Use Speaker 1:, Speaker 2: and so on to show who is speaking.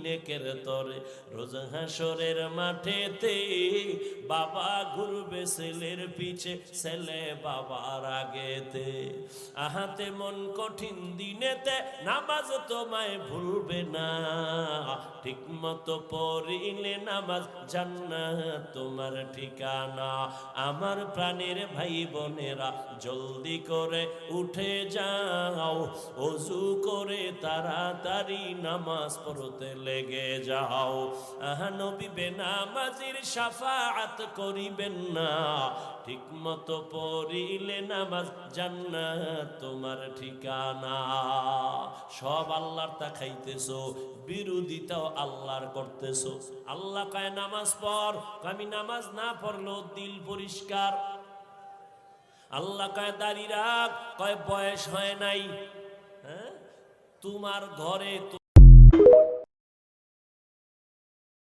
Speaker 1: নেকের তরে রোজ হাসরের মাঠেতে বাবা ঘুরবে ছেলের পিছে, ছেলে বাবার আগেতে। আহাতে মন কঠিন দিনেতে নামাজ তোমায় ভুলবে না, ঠিক মতো পড়িলে নামাজ জান্নাত তোমার ঠিকানা। আমার প্রাণের ভাই বোনেরা জলদি করে উঠে যাও, ওযু করে তাড়াতাড়ি নামাজ পড়তে লেগে যাও। নবী বেনামাজির শাফাআত করিবেন না, ঠিক মতো পড়িলে নামাজ জান্নাত তোমার ঠিকানা। সব আল্লাহর তাকাইতেছো, বিরোধিতাও আল্লাহর করতেছো। আল্লাহ কয় নামাজ পড়, আমি নামাজ না পড়লেও দিল পরিষ্কার। আল্লাহ কয় দাড়ি রাখ, কয় বয়স হয় নাই। হ্যাঁ, তোমার ঘরে